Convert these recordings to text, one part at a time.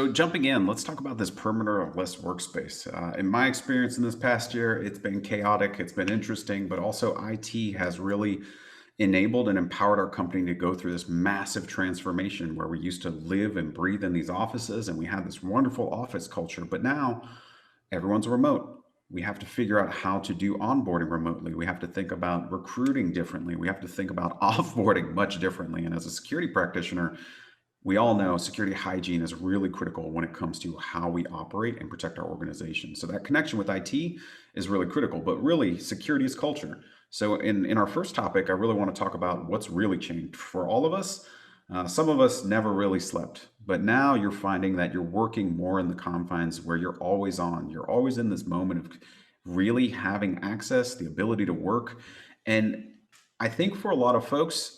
So jumping in, let's talk about this perimeter-less workspace. In my experience in this past year, it's been chaotic, it's been interesting, but also IT has really enabled and empowered our company to go through this massive transformation where we used to live and breathe in these offices and we had this wonderful office culture, but now everyone's remote. We have to figure out how to do onboarding remotely. We have to think about recruiting differently. We have to think about offboarding much differently. And as a security practitioner, we all know security hygiene is really critical when it comes to how we operate and protect our organization. So that connection with IT is really critical, but really security is culture. So in our first topic, I really want to talk about what's really changed for all of us. Some of us never really slept, but now you're finding that you're working more in the confines where you're always on. You're always in this moment of really having access, the ability to work. And I think for a lot of folks,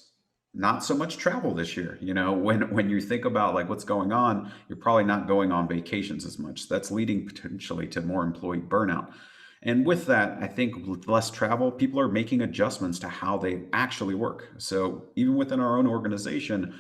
not so much travel this year. When you think about like what's going on, you're probably not going on vacations as much. That's leading potentially to more employee burnout. And with that, I think with less travel, people are making adjustments to how they actually work. So even within our own organization,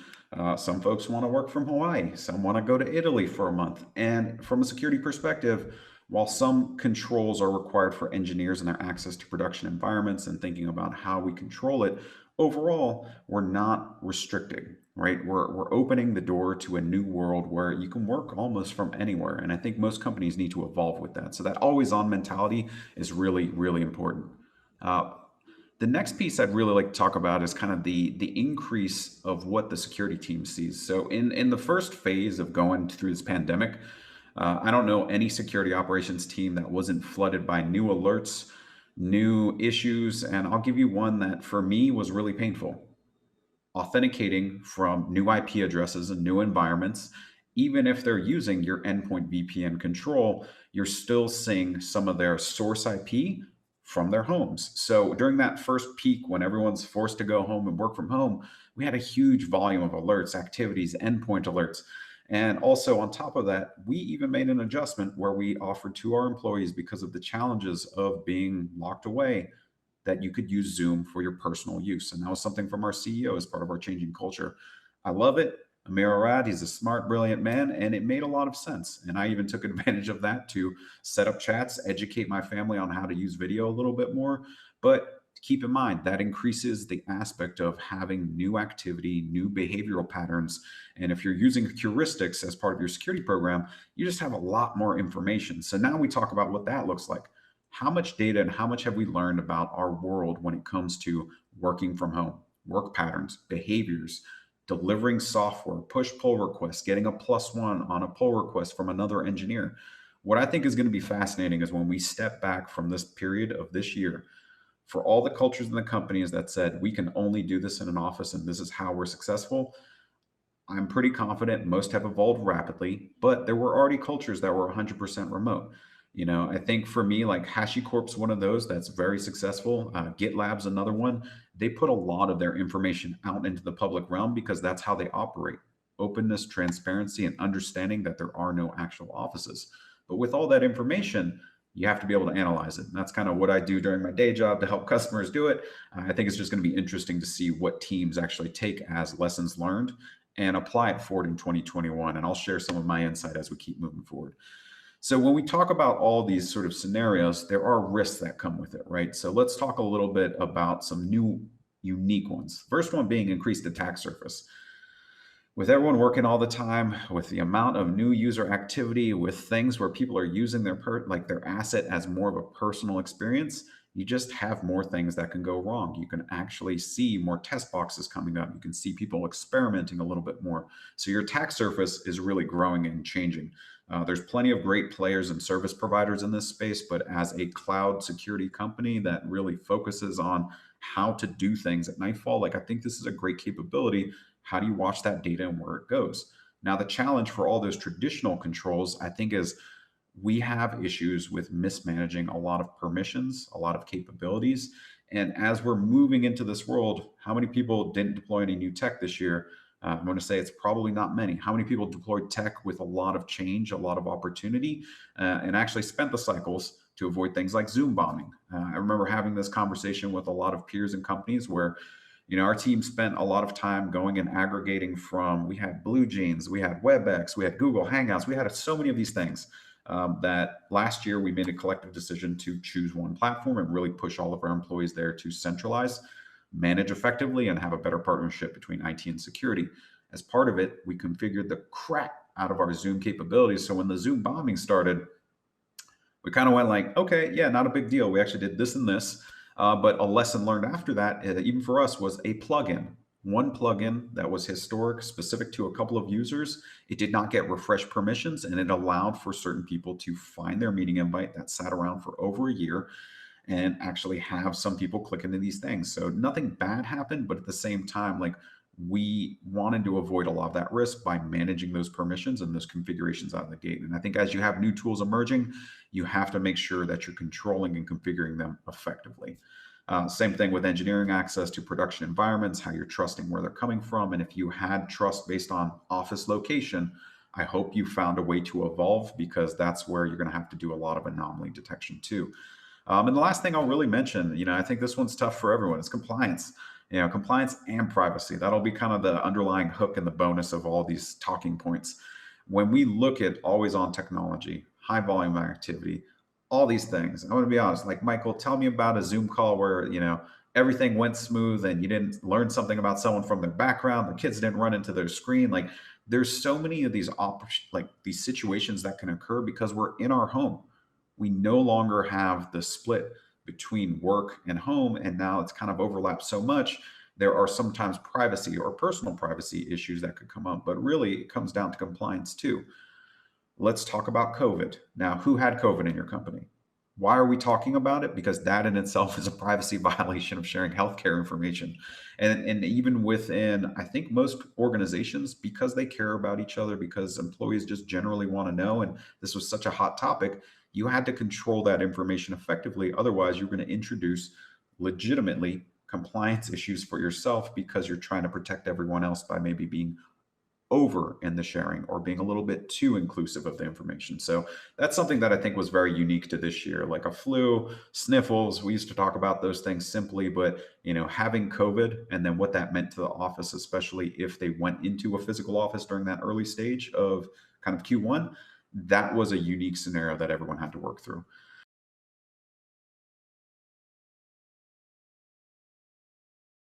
some folks want to work from Hawaii, some want to go to Italy for a month. And from a security perspective, while some controls are required for engineers and their access to production environments and thinking about how we control it, overall, we're not restricting, right? We're opening the door to a new world where you can work almost from anywhere. And I think most companies need to evolve with that. So that always on mentality is really, really important. Uh, the next piece I'd really like to talk about is kind of the increase of what the security team sees. So in the first phase of going through this pandemic, I don't know any security operations team that wasn't flooded by new alerts, new issues, and I'll give you one that for me was really painful. Authenticating from new IP addresses and new environments, even if they're using your endpoint VPN control, you're still seeing some of their source IP from their homes. So during that first peak, when everyone's forced to go home and work from home, we had a huge volume of alerts, activities, endpoint alerts. And also, on top of that, we even made an adjustment where we offered to our employees, because of the challenges of being locked away, that you could use Zoom for your personal use. And that was something from our CEO as part of our changing culture. I love it. Amir Arad, he's a smart, brilliant man, and it made a lot of sense. And I even took advantage of that to set up chats, educate my family on how to use video a little bit more. But keep in mind that increases the aspect of having new activity, new behavioral patterns. And if you're using heuristics as part of your security program, you just have a lot more information. So now we talk about what that looks like. How much data and how much have we learned about our world when it comes to working from home, work patterns, behaviors, delivering software, push pull requests, getting a +1 on a pull request from another engineer? What I think is going to be fascinating is when we step back from this period of this year, for all the cultures in the companies that said we can only do this in an office and this is how we're successful, I'm pretty confident most have evolved rapidly, but there were already cultures that were 100% remote. I think for me, like HashiCorp's one of those that's very successful. GitLab's another one. They put a lot of their information out into the public realm because that's how they operate. Openness, transparency, and understanding that there are no actual offices. But with all that information, you have to be able to analyze it. And that's kind of what I do during my day job to help customers do it. I think it's just going to be interesting to see what teams actually take as lessons learned and apply it forward in 2021. And I'll share some of my insight as we keep moving forward. So when we talk about all these sort of scenarios, there are risks that come with it, right? So let's talk a little bit about some new unique ones. First one being increased attack surface. With everyone working all the time, with the amount of new user activity, with things where people are using their asset as more of a personal experience, you just have more things that can go wrong. You can actually see more test boxes coming up. You can see people experimenting a little bit more. So your attack surface is really growing and changing. There's plenty of great players and service providers in this space, but as a cloud security company that really focuses on how to do things at nightfall, like I think this is a great capability. How do you watch that data and where it goes? Now, the challenge for all those traditional controls, I think, is we have issues with mismanaging a lot of permissions, a lot of capabilities. And as we're moving into this world, how many people didn't deploy any new tech this year? I'm going to say it's probably not many. How many people deployed tech with a lot of change, a lot of opportunity, and actually spent the cycles to avoid things like Zoom bombing? I remember having this conversation with a lot of peers and companies where Our team spent a lot of time going and aggregating from, we had Blue Jeans, we had WebEx, we had Google Hangouts, we had so many of these things that last year we made a collective decision to choose one platform and really push all of our employees there to centralize, manage effectively, and have a better partnership between IT and security. As part of it, we configured the crap out of our Zoom capabilities. So when the Zoom bombing started, we kind of went like, okay, yeah, not a big deal. We actually did this and this. But a lesson learned after that, even for us, was a plugin. One plugin that was historic, specific to a couple of users. It did not get refresh permissions, and it allowed for certain people to find their meeting invite that sat around for over a year and actually have some people click into these things. So nothing bad happened, but at the same time, like, we wanted to avoid a lot of that risk by managing those permissions and those configurations out of the gate. And I think as you have new tools emerging, you have to make sure that you're controlling and configuring them effectively. Same thing with engineering access to production environments, how you're trusting where they're coming from. And if you had trust based on office location, I hope you found a way to evolve, because that's where you're going to have to do a lot of anomaly detection too. And the last thing I'll really mention, I think this one's tough for everyone, is compliance. Compliance and privacy. That'll be kind of the underlying hook and the bonus of all these talking points. When we look at always on technology, high volume activity, all these things, I'm going to be honest, like, Michael, tell me about a Zoom call where, everything went smooth and you didn't learn something about someone from their background, the kids didn't run into their screen. Like, there's so many of these like these situations that can occur because we're in our home. We no longer have the split between work and home, and now it's kind of overlapped so much. There are sometimes privacy or personal privacy issues that could come up, but really it comes down to compliance too. Let's talk about COVID. Now, who had COVID in your company? Why are we talking about it? Because that in itself is a privacy violation of sharing healthcare information. And even within, I think, most organizations, because they care about each other, because employees just generally want to know, and this was such a hot topic, you had to control that information effectively. Otherwise, you're going to introduce legitimately compliance issues for yourself, because you're trying to protect everyone else by maybe being over in the sharing or being a little bit too inclusive of the information. So that's something that I think was very unique to this year, like a flu, sniffles. We used to talk about those things simply, but having COVID and then what that meant to the office, especially if they went into a physical office during that early stage of kind of Q1, that was a unique scenario that everyone had to work through.